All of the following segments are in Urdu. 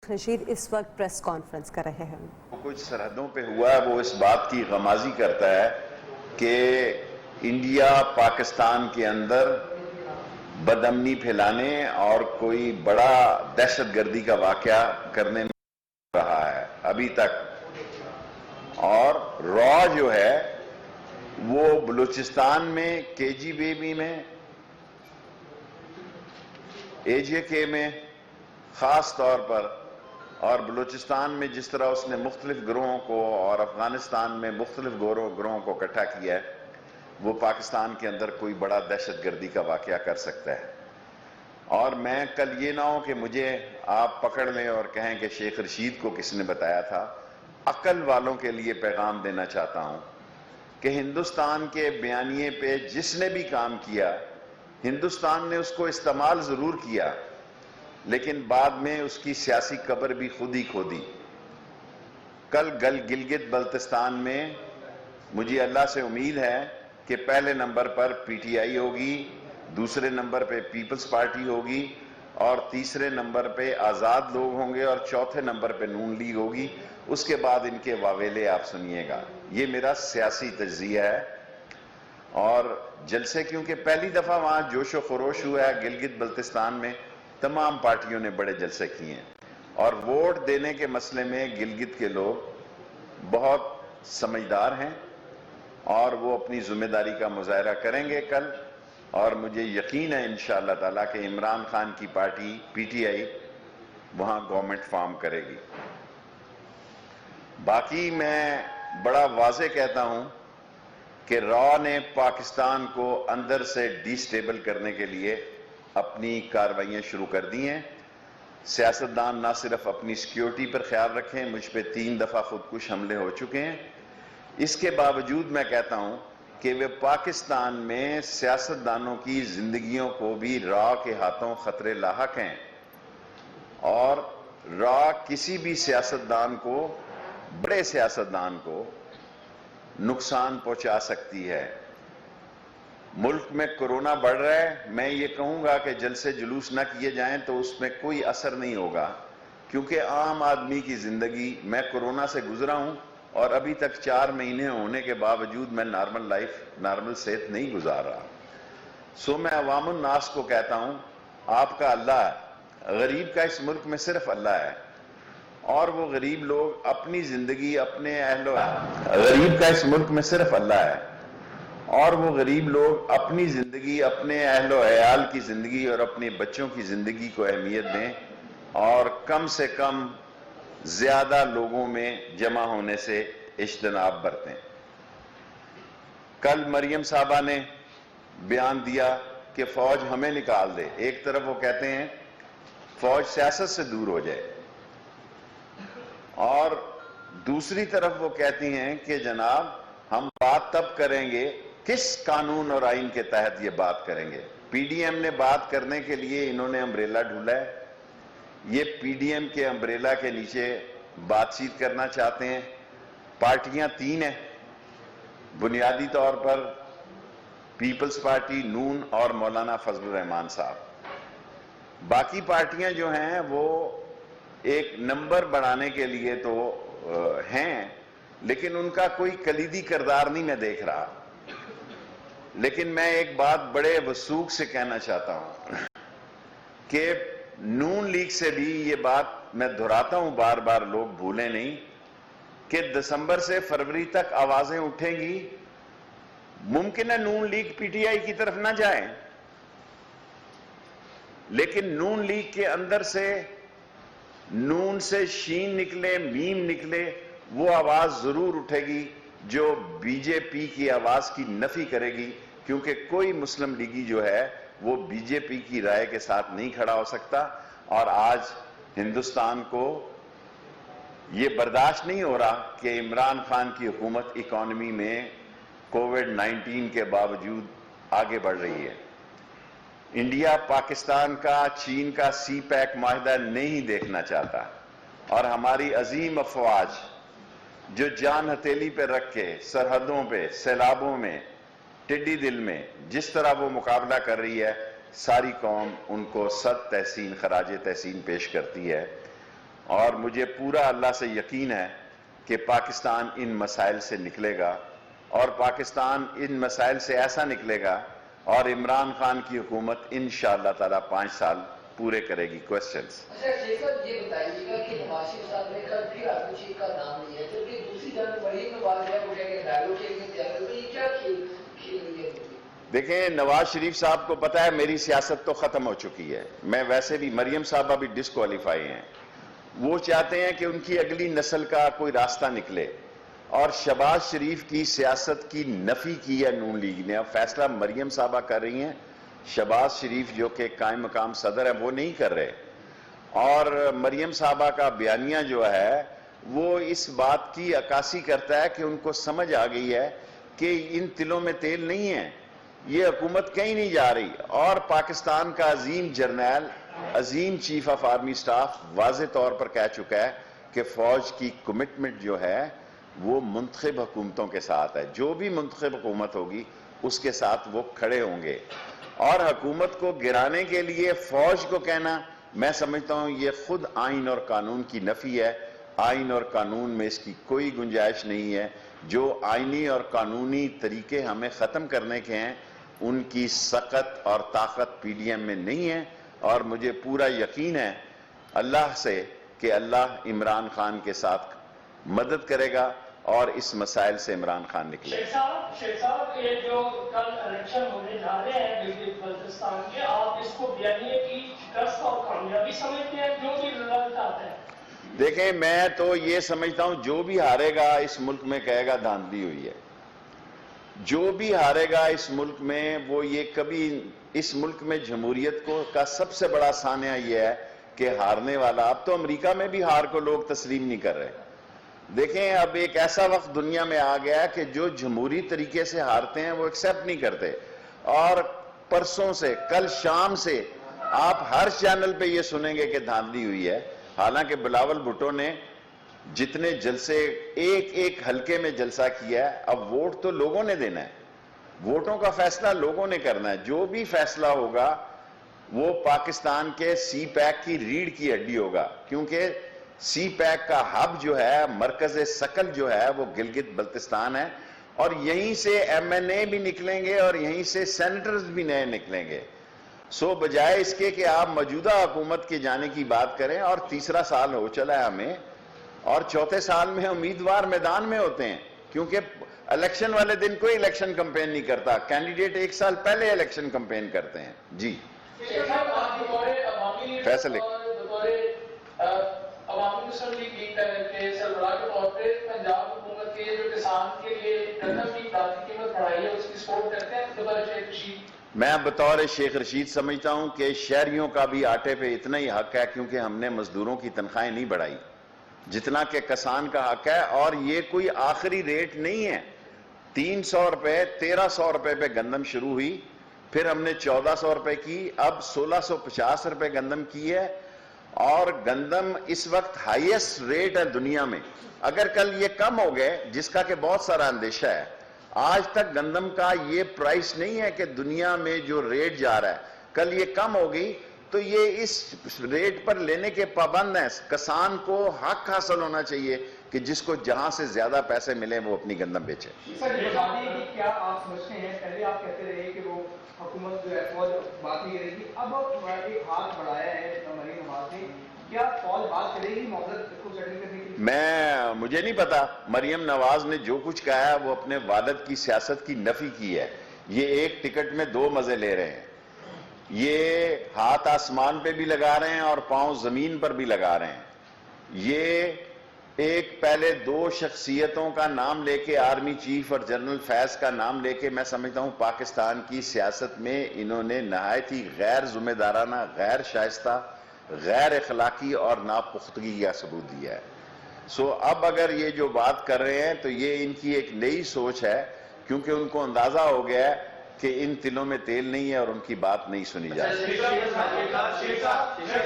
رشید اس وقت پریس کانفرنس کر رہے ہیں. کچھ سرحدوں پہ ہوا ہے وہ اس بات کی غمازی کرتا ہے کہ انڈیا پاکستان کے اندر بدامنی پھیلانے اور کوئی بڑا دہشت گردی کا واقعہ کرنے میں رہا ہے ابھی تک. اور را جو ہے وہ بلوچستان میں کے جی بی بی میں اے جے کے میں خاص طور پر اور بلوچستان میں جس طرح اس نے مختلف گروہوں کو اور افغانستان میں مختلف گروہوں کو اکٹھا کیا ہے وہ پاکستان کے اندر کوئی بڑا دہشت گردی کا واقعہ کر سکتا ہے. اور میں کل یہ نہ ہو کہ مجھے آپ پکڑ لیں اور کہیں کہ شیخ رشید کو کس نے بتایا تھا. عقل والوں کے لیے پیغام دینا چاہتا ہوں کہ ہندوستان کے بیانیے پہ جس نے بھی کام کیا ہندوستان نے اس کو استعمال ضرور کیا لیکن بعد میں اس کی سیاسی قبر بھی خود ہی کھودی. کل گلگت بلتستان میں مجھے اللہ سے امید ہے کہ پہلے number per P T I ہوگی, دوسرے نمبر پہ پیپلز پارٹی ہوگی اور تیسرے نمبر پہ آزاد لوگ ہوں گے اور چوتھے نمبر پہ نون لیگ ہوگی. اس کے بعد ان کے واویلے آپ سنیے گا. یہ میرا سیاسی تجزیہ ہے. اور جلسے کیونکہ پہلی دفعہ وہاں جوش و خروش ہوا ہے گلگت بلتستان میں, تمام پارٹیوں نے بڑے جلسے کیے ہیں اور ووٹ دینے کے مسئلے میں گلگت کے لوگ بہت سمجھدار ہیں اور وہ اپنی ذمہ داری کا مظاہرہ کریں گے کل. اور مجھے یقین ہے انشاءاللہ تعالیٰ کہ عمران خان کی پارٹی پی ٹی آئی وہاں گورنمنٹ فارم کرے گی. باقی میں بڑا واضح کہتا ہوں کہ را نے پاکستان کو اندر سے ڈی سٹیبل کرنے کے لیے اپنی کارروائیاں شروع کر دی ہیں. سیاستدان نہ صرف اپنی سیکیورٹی پر خیال رکھیں, مجھ پہ 3 دفعہ خودکش حملے ہو چکے ہیں. اس کے باوجود میں کہتا ہوں کہ وہ پاکستان میں سیاستدانوں کی زندگیوں کو بھی را کے ہاتھوں خطرے لاحق ہیں اور را کسی بھی سیاستدان کو, بڑے سیاستدان کو نقصان پہنچا سکتی ہے. ملک میں کرونا بڑھ رہا ہے, میں یہ کہوں گا کہ جلسے جلوس نہ کیے جائیں تو اس میں کوئی اثر نہیں ہوگا کیونکہ عام آدمی کی زندگی, میں کرونا سے گزرا ہوں اور ابھی تک 4 مہینے ہونے کے باوجود میں نارمل صحت نہیں گزار رہا. سو میں عوام الناس کو کہتا ہوں آپ کا اللہ ہے, غریب کا اس ملک میں صرف اللہ ہے اور وہ غریب لوگ اپنی زندگی اپنے غریب کا اس ملک میں صرف اللہ ہے اور وہ غریب لوگ اپنی زندگی, اپنے اہل و عیال کی زندگی اور اپنے بچوں کی زندگی کو اہمیت دیں اور کم سے کم زیادہ لوگوں میں جمع ہونے سے اجتناب برتیں. کل مریم صاحبہ نے بیان دیا کہ فوج ہمیں نکال دے. ایک طرف وہ کہتے ہیں فوج سیاست سے دور ہو جائے اور دوسری طرف وہ کہتی ہیں کہ جناب ہم بات تب کریں گے, کس قانون اور آئین کے تحت یہ بات کریں گے. پی ڈی ایم نے بات کرنے کے لیے انہوں نے امبریلا ڈھونڈا ہے, یہ پی ڈی ایم کے امبریلا کے نیچے بات چیت کرنا چاہتے ہیں. پارٹیاں 3 ہیں بنیادی طور پر پیپلز پارٹی, نون اور مولانا فضل الرحمان صاحب. باقی پارٹیاں جو ہیں وہ ایک نمبر بڑھانے کے لیے تو ہیں لیکن ان کا کوئی کلیدی کردار نہیں میں دیکھ رہا. لیکن میں ایک بات بڑے وثوق سے کہنا چاہتا ہوں کہ نون لیگ سے بھی یہ بات میں دہراتا ہوں, بار بار لوگ بھولیں نہیں کہ دسمبر سے فروری تک آوازیں اٹھیں گی. ممکن ہے نون لیگ پی ٹی آئی کی طرف نہ جائیں لیکن نون لیگ کے اندر سے نون سے شین نکلے, میم نکلے, وہ آواز ضرور اٹھے گی جو بی جے پی کی آواز کی نفی کرے گی کیونکہ کوئی مسلم لیگی جو ہے وہ بی جے پی کی رائے کے ساتھ نہیں کھڑا ہو سکتا. اور آج ہندوستان کو یہ برداشت نہیں ہو رہا کہ عمران خان کی حکومت اکانومی میں کووڈ-19 کے باوجود آگے بڑھ رہی ہے. انڈیا پاکستان کا, چین کا سی پیک معاہدہ نہیں دیکھنا چاہتا اور ہماری عظیم افواج جو جان ہتھیلی پہ رکھ کے سرحدوں پہ, سیلابوں میں, ٹڈی دل میں جس طرح وہ مقابلہ کر رہی ہے, ساری قوم ان کو 100 تحسین خراج تحسین پیش کرتی ہے. اور مجھے پورا اللہ سے یقین ہے کہ پاکستان ان مسائل سے نکلے گا، اور پاکستان ان مسائل سے ایسا نکلے گا اور عمران خان کی حکومت انشاءاللہ تعالی 5 سال پورے کرے گی. کوسچنز؟ اچھا شیخ صاحب یہ بتائیے گا کہ نواز شریف صاحب نے کل پھر آرمی چیف کا نام لیا، جبکہ دوسری جانب مریم نواز ہے وہ کہہ ڈائلوگ کھیل میں تیار ہے، یہ کیا کھیل رہی ہے؟ دیکھیں نواز شریف صاحب کو پتا ہے میری سیاست تو ختم ہو چکی ہے، میں ویسے بھی، مریم صاحبہ بھی ڈسکوالیفائی ہیں، وہ چاہتے ہیں کہ ان کی اگلی نسل کا کوئی راستہ نکلے، اور شہباز شریف کی سیاست کی نفی کی ہے نون لیگ نے. اب فیصلہ مریم صاحبہ کر رہی ہیں، شہباز شریف جو کہ قائم مقام صدر ہے وہ نہیں کر رہے. اور مریم صاحبہ کا بیانیہ جو ہے وہ اس بات کی عکاسی کرتا ہے کہ ان کو سمجھ آ گئی ہے کہ ان تلوں میں تیل نہیں ہے، یہ حکومت کہیں نہیں جا رہی. اور پاکستان کا عظیم جرنیل، عظیم چیف آف آرمی سٹاف واضح طور پر کہہ چکا ہے کہ فوج کی کمٹمنٹ جو ہے وہ منتخب حکومتوں کے ساتھ ہے، جو بھی منتخب حکومت ہوگی اس کے ساتھ وہ کھڑے ہوں گے. اور حکومت کو گرانے کے لیے فوج کو کہنا، میں سمجھتا ہوں یہ خود آئین اور قانون کی نفی ہے. آئین اور قانون میں اس کی کوئی گنجائش نہیں ہے. جو آئینی اور قانونی طریقے ہمیں ختم کرنے کے ہیں ان کی سقط اور طاقت پی ڈی ایم میں نہیں ہے. اور مجھے پورا یقین ہے اللہ سے کہ اللہ عمران خان کے ساتھ مدد کرے گا اور اس مسائل سے عمران خان نکلے. شیخ صاحب یہ جو کل الیکشن ہونے جا رہے ہیں گلگت بلتستان کے، آپ اس کو بیانیے کی شکست اور کامیابی سمجھتے ہیں جو بھی رزلٹ آتا ہے؟ دیکھیں میں تو یہ سمجھتا ہوں جو بھی ہارے گا اس ملک میں کہے گا دھاندلی ہوئی ہے. جو بھی ہارے گا اس ملک میں وہ یہ کبھی، اس ملک میں جمہوریت کا سب سے بڑا سانحہ یہ ہے کہ ہارنے والا، اب تو امریکہ میں بھی ہار کو لوگ تسلیم نہیں کر رہے. دیکھیں اب ایک ایسا وقت دنیا میں آ گیا ہے کہ جو جمہوری طریقے سے ہارتے ہیں وہ ایکسیپٹ نہیں کرتے. اور پرسوں سے، کل شام سے آپ ہر چینل پہ یہ سنیں گے کہ دھاندلی ہوئی ہے. حالانکہ بلاول بھٹو نے جتنے جلسے، ایک ایک حلقے میں جلسہ کیا ہے، اب ووٹ تو لوگوں نے دینا ہے، ووٹوں کا فیصلہ لوگوں نے کرنا ہے. جو بھی فیصلہ ہوگا وہ پاکستان کے سی پیک کی ریڑھ کی ہڈی ہوگا، کیونکہ سی پیک کا ہب جو ہے، مرکز ثقل جو ہے وہ گلگت بلتستان ہے، اور یہیں سے ایم این اے بھی نکلیں گے اور یہیں سے سینیٹرز بھی نئے نکلیں گے. سو بجائے اس کے کہ آپ موجودہ حکومت کے جانے کی بات کریں، اور تیسرا سال ہو چلا ہے ہمیں، اور چوتھے سال میں امیدوار میدان میں ہوتے ہیں، کیونکہ الیکشن والے دن کوئی الیکشن کمپین نہیں کرتا، کینڈیڈیٹ ایک سال پہلے الیکشن کمپین کرتے ہیں. جی فیصلے عوامی مسلم لیگ کے سربراہ کے طور پہ پنجاب حکومت کے جو کسان کے لیے گندم کی ذاتی قیمت بڑھائی ہے اس کی سپورٹ کرتے ہیں بطور شیخ رشید؟ میں بطور شیخ رشید سمجھتا ہوں کہ شہریوں کا بھی آٹے پہ اتنا ہی حق ہے، کیونکہ ہم نے مزدوروں کی تنخواہیں نہیں بڑھائی جتنا کہ کسان کا حق ہے. اور یہ کوئی آخری ریٹ نہیں ہے. 300 روپے، 1300 روپے پہ گندم شروع ہوئی، پھر ہم نے 1400 روپے کی، اب 1650 روپے گندم کی ہے. اور گندم اس وقت ہائیسٹ ریٹ ہے دنیا میں. اگر کل یہ کم ہو گئے، جس کا کہ بہت سارا اندیشہ ہے، آج تک گندم کا یہ پرائس نہیں ہے کہ دنیا میں جو ریٹ جا رہا ہے، کل یہ کم ہوگی تو یہ اس ریٹ پر لینے کے پابند ہیں. کسان کو حق حاصل ہونا چاہیے کہ جس کو جہاں سے زیادہ پیسے ملیں وہ اپنی گندم بیچے. سر یہ بات ہے کہ کیا آپ سمجھتے ہیں، پہلے آپ کہتے رہے کہ وہ حکومت جو ہے فوج بات نہیں کرے گی، اب ایک ہاتھ بڑھایا ہے مریم نواز نے، کیا فوج بات کرے گی معذرت کو سیٹل کرنے کے لیے؟ مجھے نہیں پتا. مریم نواز نے جو کچھ کہا ہے وہ اپنے والد کی سیاست کی نفی کی ہے. یہ ایک ٹکٹ میں 2 مزے لے رہے ہیں. یہ ہاتھ آسمان پہ بھی لگا رہے ہیں اور پاؤں زمین پر بھی لگا رہے ہیں. یہ ایک پہلے 2 شخصیتوں کا نام لے کے، آرمی چیف اور جنرل فیض کا نام لے کے، میں سمجھتا ہوں پاکستان کی سیاست میں انہوں نے نہایت ہی غیر ذمہ دارانہ، غیر شائستہ، غیر اخلاقی اور ناپختگی کا ثبوت دیا ہے. سو اب اگر یہ جو بات کر رہے ہیں تو یہ ان کی ایک نئی سوچ ہے، کیونکہ ان کو اندازہ ہو گیا ہے کہ ان تلوں میں تیل نہیں ہے اور ان کی بات نہیں سنی جاتی. شیخ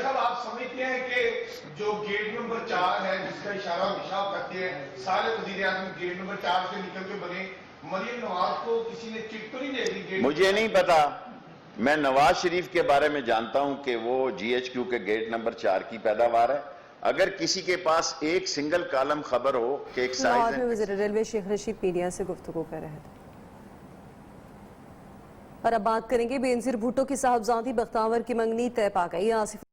صاحب آپ سمجھتے ہیں کہ جو گیٹ نمبر 4 ہے جس کا اشارہ ہمیشہ کرتے ہیں سارے وزیر اعظم گیٹ نمبر 4 سے نکل کے بنے، مریم نواز کو کسی نے چٹ تو نہیں دے دی؟ مجھے نہیں پتا. میں نواز شریف کے بارے میں جانتا ہوں کہ وہ جی ایچ کیو کے گیٹ نمبر 4 کی پیداوار ہے. اگر کسی کے پاس ایک سنگل کالم خبر ہو کہ ایک لاہور سائز میں وزیر ریلوے شیخ رشید میڈیا سے گفتگو کر رہے تھے. اور اب بات کریں گے بے نظیر بھٹو کی صاحبزادی بختاور کی منگنی طے پا گئی. آصف